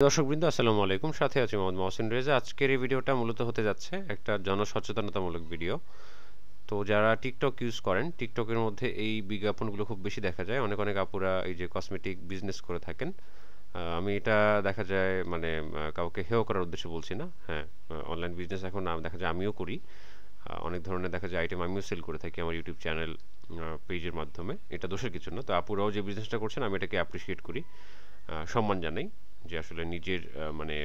দর্শকবৃন্দ আসসালামু আলাইকুম, সাথে আছি মোহাম্মদ মহসিন রেজা। আজকের এই ভিডিওটা মূলত হতে যাচ্ছে একটা জনসচেতনতামূলক ভিডিও। তো যারা টিকটক ইউজ করেন, টিকটকের মধ্যে এই বিজ্ঞাপনগুলো খুব বেশি দেখা যায়। অনেক অনেক আপুরা এই যে কসমেটিক বিজনেস করে থাকেন। আমি এটা দেখা যায় মানে কাউকে হেয় করার উদ্দেশ্যে বলছি না। হ্যাঁ, অনলাইন বিজনেস এখন দেখা যায় আমিও করি। অনেক ধরনের দেখা যায় আইটেম আমিও সেল করে থাকি আমার ইউটিউব চ্যানেল পেজের মাধ্যমে। এটা দোষের কিছু না। তো আপুরাও যে বিজনেসটা করছেন আমি এটাকে অ্যাপ্রিসিয়েট করি, সম্মান জানাই যে আসলে নিজের মানে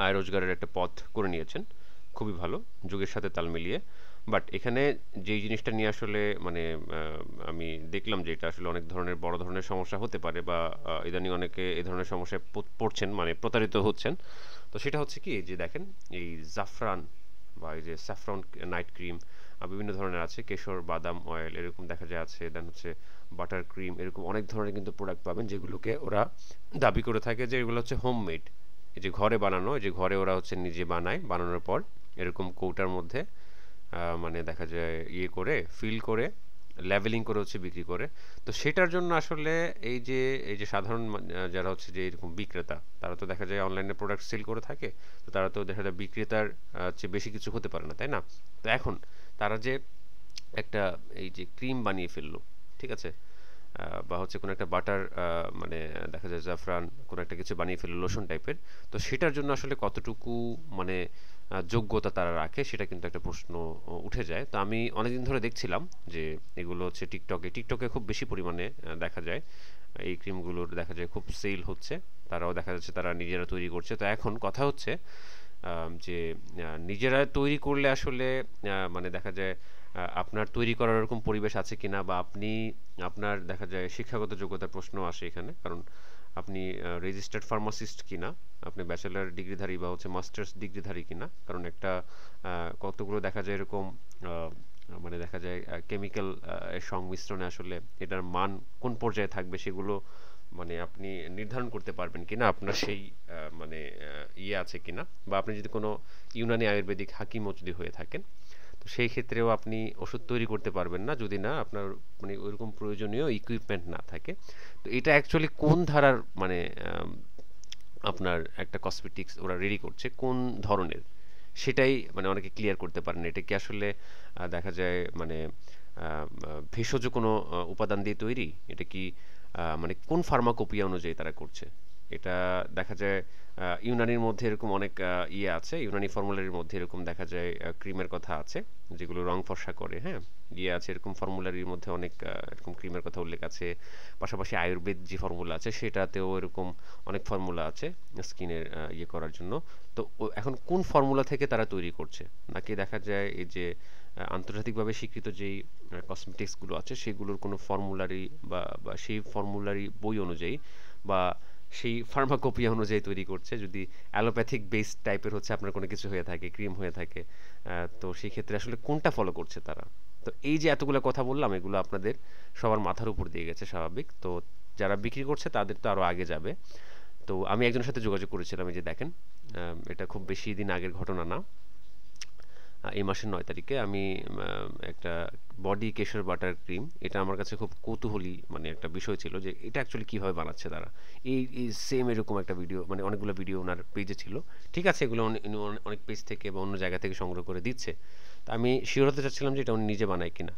আয় রোজগারের একটা পথ করে নিয়েছেন। খুবই ভালো, যুগের সাথে তাল মিলিয়ে। বাট এখানে যেই জিনিসটা নিয়ে আসলে মানে আমি দেখলাম যে এটা আসলে অনেক ধরনের বড় ধরনের সমস্যা হতে পারে, বা ইদানিং অনেকে এই ধরনের সমস্যায় পড়ছেন, মানে প্রতারিত হচ্ছেন। তো সেটা হচ্ছে কি যে দেখেন, এই জাফরান বা এই যে স্যাফরন নাইট ক্রিম, বিভিন্ন ধরনের আছে, কেশর বাদাম অয়েল এরকম দেখা যায় আছে, দেন হচ্ছে বাটার ক্রিম, এরকম অনেক ধরনের কিন্তু প্রোডাক্ট পাবেন যেগুলোকে ওরা দাবি করে থাকে যে এগুলো হচ্ছে হোমমেড। এই যে ঘরে বানানো, এই যে ঘরে ওরা হচ্ছে নিজে বানায়, বানানোর পর এরকম কৌটার মধ্যে মানে দেখা যায় ইয়ে করে ফিল করে লেভেলিং করে হচ্ছে বিক্রি করে। তো সেটার জন্য আসলে এই যে সাধারণ যারা হচ্ছে যে এরকম বিক্রেতা, তারা তো দেখা যায় অনলাইনে প্রোডাক্ট সেল করে থাকে। তো তারা তো দেখা যায় বিক্রেতার চেয়ে বেশি কিছু হতে পারে না, তাই না? তো এখন তারা যে একটা এই যে ক্রিম বানিয়ে ফেললো, ঠিক আছে, বা হচ্ছে কোনো একটা বাটার মানে দেখা যায় জাফরান কোনো একটা কিছু বানিয়ে ফেললো লোশন টাইপের। তো সেটার জন্য আসলে কতটুকু মানে যোগ্যতা তারা রাখে, সেটা কিন্তু একটা প্রশ্ন উঠে যায়। তো আমি অনেকদিন ধরে দেখছিলাম যে এগুলো হচ্ছে টিকটকে খুব বেশি পরিমাণে দেখা যায় এই ক্রিমগুলোর, দেখা যায় খুব সেল হচ্ছে। তারাও দেখা যাচ্ছে তারা নিজেরা তৈরি করছে। তো এখন কথা হচ্ছে যে নিজেরা তৈরি করলে আসলে মানে দেখা যায় আপনার তৈরি করার এরকম পরিবেশ আছে কিনা, বা আপনি আপনার দেখা যায় শিক্ষাগত যোগ্যতার প্রশ্ন আসে এখানে। কারণ আপনি রেজিস্টার্ড ফার্মাসিস্ট কিনা, আপনি ব্যাচেলার ডিগ্রিধারী বা হচ্ছে মাস্টার্স ডিগ্রিধারী কিনা। কারণ একটা কতগুলো দেখা যায় এরকম মানে দেখা যায় কেমিক্যাল এর সংমিশ্রণে আসলে এটার মান কোন পর্যায়ে থাকবে সেগুলো মানে আপনি নির্ধারণ করতে পারবেন কিনা, আপনার সেই মানে ইয়ে আছে কিনা। বা আপনি যদি কোনো ইউনানি আয়ুর্বেদিক হাকিমও যদি হয়ে থাকেন, তো সেই ক্ষেত্রেও আপনি ওষুধ তৈরি করতে পারবেন না যদি না আপনার মানে ওইরকম প্রয়োজনীয় ইকুইপমেন্ট না থাকে। তো এটা অ্যাকচুয়ালি কোন ধারার মানে আপনার একটা কসমেটিক্স ওরা রেডি করছে কোন ধরনের, সেটাই মানে অনেকে ক্লিয়ার করতে পারেন না। এটা কি আসলে দেখা যায় মানে ভেষজ কোনো উপাদান দিয়ে তৈরি, এটা কি মানে কোন ফার্মাকোপিয়া অনুযায়ী তারা করছে। এটা দেখা যায় ইউনানির মধ্যে এরকম অনেক ইয়ে আছে, ইউনানি ফর্মুলারির মধ্যে এরকম দেখা যায় ক্রিমের কথা আছে যেগুলো রং ফর্সা করে। হ্যাঁ, ইয়ে আছে এরকম ফর্মুলারির মধ্যে অনেক এরকম ক্রিমের কথা উল্লেখ আছে। পাশাপাশি আয়ুর্বেদ যে ফর্মুলা আছে সেটাতেও এরকম অনেক ফর্মুলা আছে স্কিনের ইয়ে করার জন্য। তো এখন কোন ফর্মুলা থেকে তারা তৈরি করছে, নাকি দেখা যায় এই যে আন্তর্জাতিকভাবে স্বীকৃত যেই কসমেটিক্সগুলো আছে সেগুলোর কোনো ফর্মুলারি বা সেই ফর্মুলারি বই অনুযায়ী বা সেই ফার্মাকোপিয়া অনুযায়ী তৈরি করছে। যদি অ্যালোপ্যাথিক বেসড টাইপের হচ্ছে আপনার কোনো কিছু হয়ে থাকে, ক্রিম হয়ে থাকে, তো সেই ক্ষেত্রে আসলে কোনটা ফলো করছে তারা। তো এই যে এতগুলো কথা বললাম, এগুলো আপনাদের সবার মাথার উপর দিয়ে গেছে, স্বাভাবিক। তো যারা বিক্রি করছে তাদের তো আরও আগে যাবে। তো আমি একজনের সাথে যোগাযোগ করেছিলাম, এই যে দেখেন, এটা খুব বেশি দিন আগের ঘটনা না। এই মাসের 9 তারিখে আমি একটা বডি কেশর বাটার ক্রিম, এটা আমার কাছে খুব কৌতূহলী মানে একটা বিষয় ছিল যে এটা অ্যাকচুয়ালি কীভাবে বানাচ্ছে তারা। এই সেম এরকম একটা ভিডিও, মানে অনেকগুলো ভিডিও ওনার পেজে ছিল। ঠিক আছে, এগুলো অনেক পেজ থেকে বা অন্য জায়গা থেকে সংগ্রহ করে দিচ্ছে। তো আমি শিওর হতে চাচ্ছিলাম যে এটা উনি নিজে বানায় কিনা।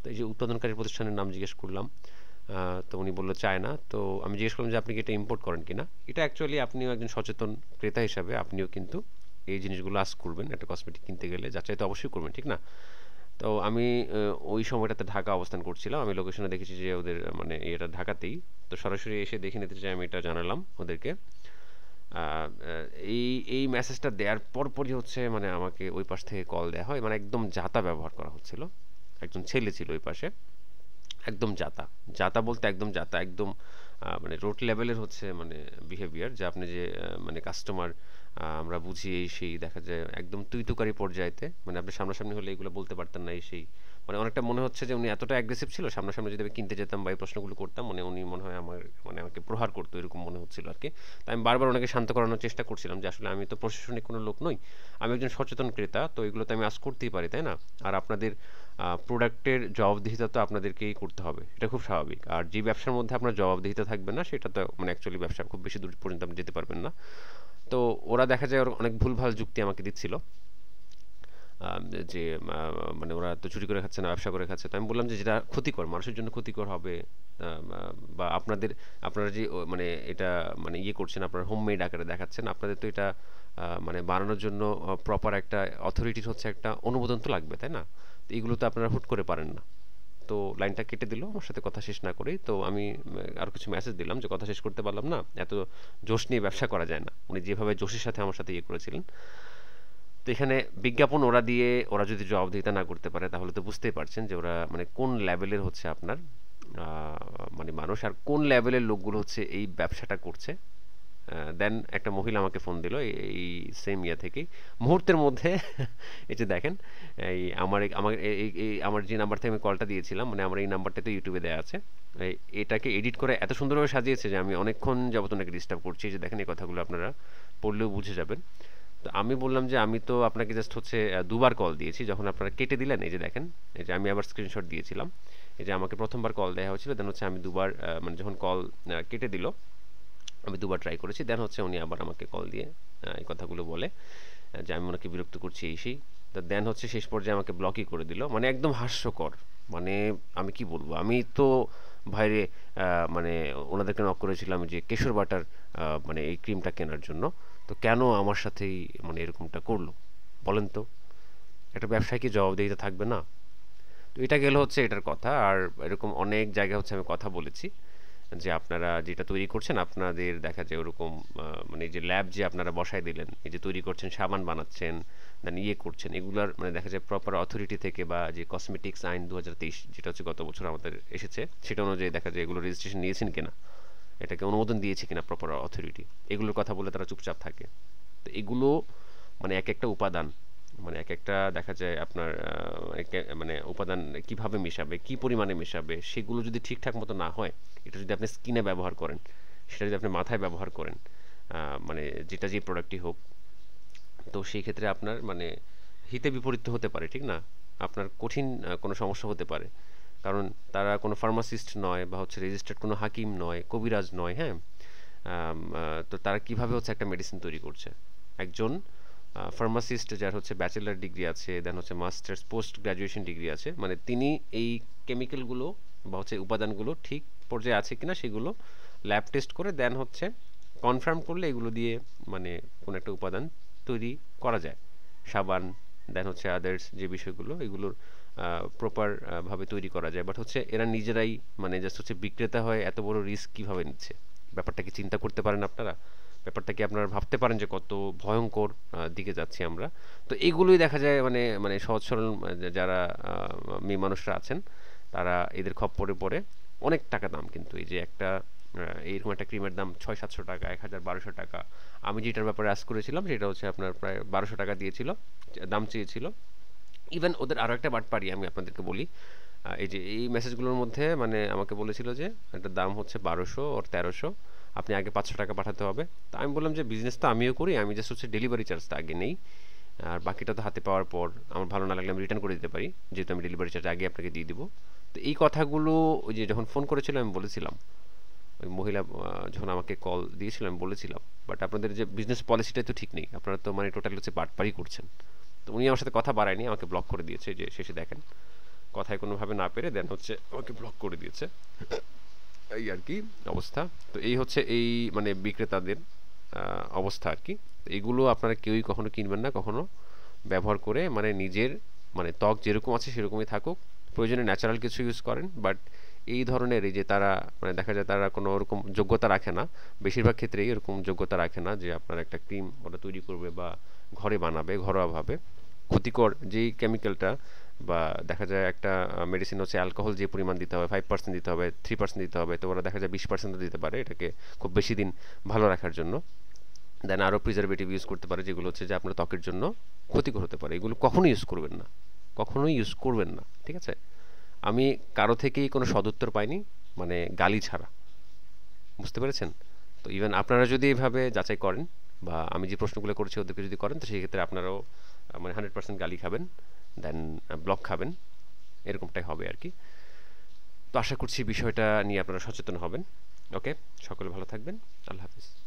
তো এই যে উৎপাদনকারী প্রতিষ্ঠানের নাম জিজ্ঞেস করলাম, তো উনি বললো চায়না। তো আমি জিজ্ঞেস করলাম যে আপনি কি এটা ইম্পোর্ট করেন কিনা। এটা অ্যাকচুয়ালি আপনিও একজন সচেতন ক্রেতা হিসাবে আপনিও কিন্তু এই জিনিসগুলো আস্ক করবেন একটা কসমেটিক কিনতে গেলে, যাচাই তো অবশ্যই করবেন, ঠিক না? তো আমি ওই সময়টাতে ঢাকা অবস্থান করছিলাম। আমি লোকেশনে দেখেছি যে ওদের মানে এটা ঢাকাতেই। তো সরাসরি এসে দেখে নিতে চাই, আমি এটা জানালাম ওদেরকে। এই এই মেসেজটা দেওয়ার পরপরই হচ্ছে মানে আমাকে ওই পাশ থেকে কল দেওয়া হয়। মানে একদম যাতা ব্যবহার করা হচ্ছিল। একজন ছেলে ছিল ওই পাশে, একদম যাতা যাতা বলতে একদম যাতা, একদম মানে রোড লেভেলের হচ্ছে মানে বিহেভিয়ার, যে আপনি যে মানে কাস্টমার আমরা বুঝি এই সেই, দেখা যায় একদম তুইতুকারি পর্যায়েতে। মানে আপনি সামনাসামনি হলে এগুলো বলতে পারতেন না এই সেই। মানে অনেকটা মনে হচ্ছে যে উনি এতটা অ্যাগ্রেসিভ ছিল, সামনাসামনি যদি আমি কিনতে যেতাম বা এই প্রশ্নগুলো করতাম মানে উনি মনে হয় আমার মানে আমাকে প্রহার করতো, এরকম মনে হচ্ছিল আর কি। তাই আমি বারবার ওনাকে শান্ত করানোর চেষ্টা করছিলাম যে আসলে আমি তো প্রশাসনিক কোনো লোক নই, আমি একজন সচেতন ক্রেতা, তো এগুলো তো আমি আজ করতেই পারি, তাই না? আর আপনাদের প্রোডাক্টের জবাবদিহিতা তো আপনাদেরকেই করতে হবে, এটা খুব স্বাভাবিক। আর যে ব্যবসার মধ্যে আপনার জবাবদিহিতা থাকবে না সেটা তো মানে অ্যাকচুয়ালি ব্যবসা খুব বেশি দূর পর্যন্ত আপনি যেতে পারবেন না। তো ওরা দেখা যায় অনেক ভুলভাল যুক্তি আমাকে দিচ্ছিল, যে মানে ওরা তো চুরি করে খাচ্ছে না, ব্যবসা করে খাচ্ছে। তো আমি বললাম যে যেটা ক্ষতিকর, মানুষের জন্য ক্ষতিকর হবে, বা আপনারা যে মানে এটা মানে ইয়ে করছেন, আপনারা হোমমেড আকারে দেখাচ্ছেন, আপনাদের তো এটা মানে বানানোর জন্য প্রপার একটা অথরিটির হচ্ছে একটা অনুমোদন তো লাগবে, তাই না? তো এগুলো তো আপনারা হুট করে পারেন না। তো লাইনটা কেটে দিল আমার সাথে কথা শেষ না করেই। তো আমি আরও কিছু মেসেজ দিলাম যে কথা শেষ করতে পারলাম না, এত জোশ নিয়ে ব্যবসা করা যায় না। উনি যেভাবে জোশের সাথে আমার সাথে ইয়ে করেছিলেন। তো এখানে বিজ্ঞাপন ওরা দিয়ে ওরা যদি জবাবদিহিতা না করতে পারে তাহলে তো বুঝতেই পারছেন যে ওরা মানে কোন লেভেলের হচ্ছে আপনার মানে মানুষ, আর কোন লেভেলের লোকগুলো হচ্ছে এই ব্যবসাটা করছে। দেন একটা মহিলা আমাকে ফোন দিল এই সেম ইয়া থেকেই মুহূর্তের মধ্যে। এই যে দেখেন, এই আমার যে নাম্বার থেকে আমি কলটা দিয়েছিলাম, মানে আমার এই নাম্বারটা তো ইউটিউবে দেওয়া আছে, এটাকে এডিট করে এত সুন্দরভাবে সাজিয়েছে যে আমি অনেকক্ষণ যাবত ওনাকে ডিস্টার্ব করছি। যে দেখেন এই কথাগুলো আপনারা পড়লেও বুঝে যাবেন। তো আমি বললাম যে আমি তো আপনাকে জাস্ট হচ্ছে দুবার কল দিয়েছি, যখন আপনারা কেটে দিলেন এই যে দেখেন, এই যে আমি আবার স্ক্রিনশট দিয়েছিলাম। এই যে আমাকে প্রথমবার কল দেওয়া হয়েছিল, দেন হচ্ছে আমি দুবার মানে যখন কল কেটে দিল আমি দুবার ট্রাই করেছি, দেন হচ্ছে উনি আবার আমাকে কল দিয়ে এই কথাগুলো বলে যে আমি ওনাকে বিরক্ত করছি এই সেই। তো দেন হচ্ছে শেষ পর্যায়ে আমাকে ব্লকই করে দিল, মানে একদম হাস্যকর। মানে আমি কি বলবো, আমি তো বাইরে মানে ওনাদেরকে নক করেছিলাম যে কেশর বাটার মানে এই ক্রিমটা কেনার জন্য। তো কেন আমার সাথেই মানে এরকমটা করলো বলেন তো? একটা ব্যবসায় কি জবাবদিহিতা থাকবে না? তো এটা গেল হচ্ছে এটার কথা। আর এরকম অনেক জায়গায় হচ্ছে আমি কথা বলেছি যে আপনারা যেটা তৈরি করছেন আপনাদের দেখা যায় ওরকম মানে এই যে ল্যাব যে আপনারা বসায় দিলেন, এই যে তৈরি করছেন, সাবান বানাচ্ছেন, দেন ইয়ে করছেন, এগুলার মানে দেখা যায় প্রপার অথরিটি থেকে বা যে কসমেটিক্স আইন 2023 যেটা হচ্ছে গত বছর আমাদের এসেছে, সেটা অনুযায়ী দেখা যায় এগুলো রেজিস্ট্রেশন নিয়েছেন কিনা, এটাকে অনুমোদন দিয়েছে কিনা প্রপার অথরিটি, এগুলোর কথা বলে তারা চুপচাপ থাকে। তো এগুলো মানে এক একটা উপাদান, মানে এক একটা দেখা যায় আপনার মানে উপাদান কিভাবে মেশাবে, কি পরিমাণে মেশাবে, সেগুলো যদি ঠিকঠাক মতো না হয়, এটা যদি আপনি স্কিনে ব্যবহার করেন, সেটা যদি আপনি মাথায় ব্যবহার করেন, মানে যেটা যে প্রোডাক্টই হোক, তো সেই ক্ষেত্রে আপনার মানে হিতে বিপরীত হতে পারে, ঠিক না? আপনার কঠিন কোনো সমস্যা হতে পারে, কারণ তারা কোনো ফার্মাসিস্ট নয় বা হচ্ছে রেজিস্টার্ড কোনো হাকিম নয়, কবিরাজ নয়, হ্যাঁ। তো তারা কিভাবে হচ্ছে একটা মেডিসিন তৈরি করছে? একজন ফার্মাসিস্ট যার হচ্ছে ব্যাচেলার ডিগ্রি আছে, দেন হচ্ছে মাস্টার্স পোস্ট গ্র্যাজুয়েশন ডিগ্রি আছে, মানে তিনি এই কেমিক্যালগুলো বা হচ্ছে উপাদানগুলো ঠিক পর্যায়ে আছে কিনা সেগুলো ল্যাব টেস্ট করে দেন হচ্ছে কনফার্ম করলে এগুলো দিয়ে মানে কোনো একটা উপাদান তৈরি করা যায়। সাবান, দেন হচ্ছে আদার্স যে বিষয়গুলো, এগুলোর প্রপার ভাবে তৈরি করা যায়। বাট হচ্ছে এরা নিজেরাই মানে জাস্ট হচ্ছে বিক্রেতা হয়, এত বড় রিস্ক কিভাবে নিচ্ছে? ব্যাপারটা কি চিন্তা করতে পারেন আপনারা? ব্যাপারটা কি আপনারা ভাবতে পারেন যে কত ভয়ঙ্কর দিকে যাচ্ছি আমরা? তো এগুলোই দেখা যায় মানে মানে সহজ সরল যারা মেয়ে মানুষরা আছেন তারা এদের খপ্পরে পড়ে। অনেক টাকা দাম কিন্তু এই যে একটা এইরকম একটা ক্রিমের দাম 600-700 টাকা, 1000-1200 টাকা। আমি যেটার ব্যাপারে আজ করেছিলাম সেটা হচ্ছে আপনার প্রায় 1200 টাকা দিয়েছিল, দাম চেয়েছিল। ইভেন ওদের আরও একটা বাটপারি আমি আপনাদেরকে বলি, এই যে এই মেসেজগুলোর মধ্যে মানে আমাকে বলেছিল যে একটা দাম হচ্ছে 1200 ওর 1300, আপনি আগে 500 টাকা পাঠাতে হবে। তা আমি বললাম যে বিজনেস তো আমিও করি, আমি জাস্ট হচ্ছে ডেলিভারি চার্জটা আগে নেই, আর বাকিটা তো হাতে পাওয়ার পর আমার ভালো না লাগলে আমি রিটার্ন করে দিতে পারি, যেহেতু আমি ডেলিভারি চার্জ আগে আপনাকে দিয়ে দিব। তো এই কথাগুলো ওই যে যখন ফোন করেছিল আমি বলেছিলাম, ওই মহিলা যখন আমাকে কল দিয়েছিল আমি বলেছিলাম, বাট আপনাদের যে বিজনেস পলিসিটাই তো ঠিক নেই, আপনারা তো মানে টোটালি হচ্ছে বাটপারি করছেন। তো উনি আমার সাথে কথা বাড়ায়নি, আমাকে ব্লক করে দিয়েছে। যে শেষে দেখেন কথায় কোনোভাবে না পেরে দেন হচ্ছে আমাকে ব্লক করে দিয়েছে, এই আর কি অবস্থা। তো এই হচ্ছে এই মানে বিক্রেতাদের অবস্থা আর কি। তো এগুলো আপনারা কেউই কখনো কিনবেন না, কখনো ব্যবহার করে মানে নিজের মানে ত্বক যেরকম আছে সেরকমই থাকুক, প্রয়োজনে ন্যাচারাল কিছু ইউজ করেন। বাট এই ধরনের এই যে তারা মানে দেখা যায় তারা কোনো ওরকম যোগ্যতা রাখে না, বেশিরভাগ ক্ষেত্রেই এরকম যোগ্যতা রাখে না যে আপনার একটা ক্রিম ওটা তৈরি করবে বা ঘরে বানাবে ঘরোয়াভাবে। ক্ষতিকর যেই কেমিক্যালটা বা দেখা যায় একটা মেডিসিন হচ্ছে অ্যালকোহল যে পরিমাণ দিতে হবে 5% দিতে হবে, 3% দিতে হবে, তো ওরা দেখা যায় 20% দিতে পারে এটাকে খুব বেশি দিন ভালো রাখার জন্য। দেন আরও প্রিজারভেটিভ ইউজ করতে পারে যেগুলো হচ্ছে যে আপনার ত্বকের জন্য ক্ষতিকর হতে পারে। এগুলো কখনোই ইউজ করবেন না, কখনোই ইউজ করবেন না, ঠিক আছে? আমি কারো থেকেই কোনো সদুত্তর পাইনি, মানে গালি ছাড়া, বুঝতে পেরেছেন? তো ইভেন আপনারা যদি এভাবে যাচাই করেন বা আমি যে প্রশ্নগুলো করছি ওদেরকে যদি করেন, তো সেই ক্ষেত্রে আপনারাও মানে 100% গালি খাবেন, দেন ব্লক খাবেন। এরকমটাই হবে আর কি। তো আশা করছি বিষয়টা নিয়ে আপনারা সচেতন হবেন। ওকে, সকলে ভালো থাকবেন। আল্লাহ হাফিজ।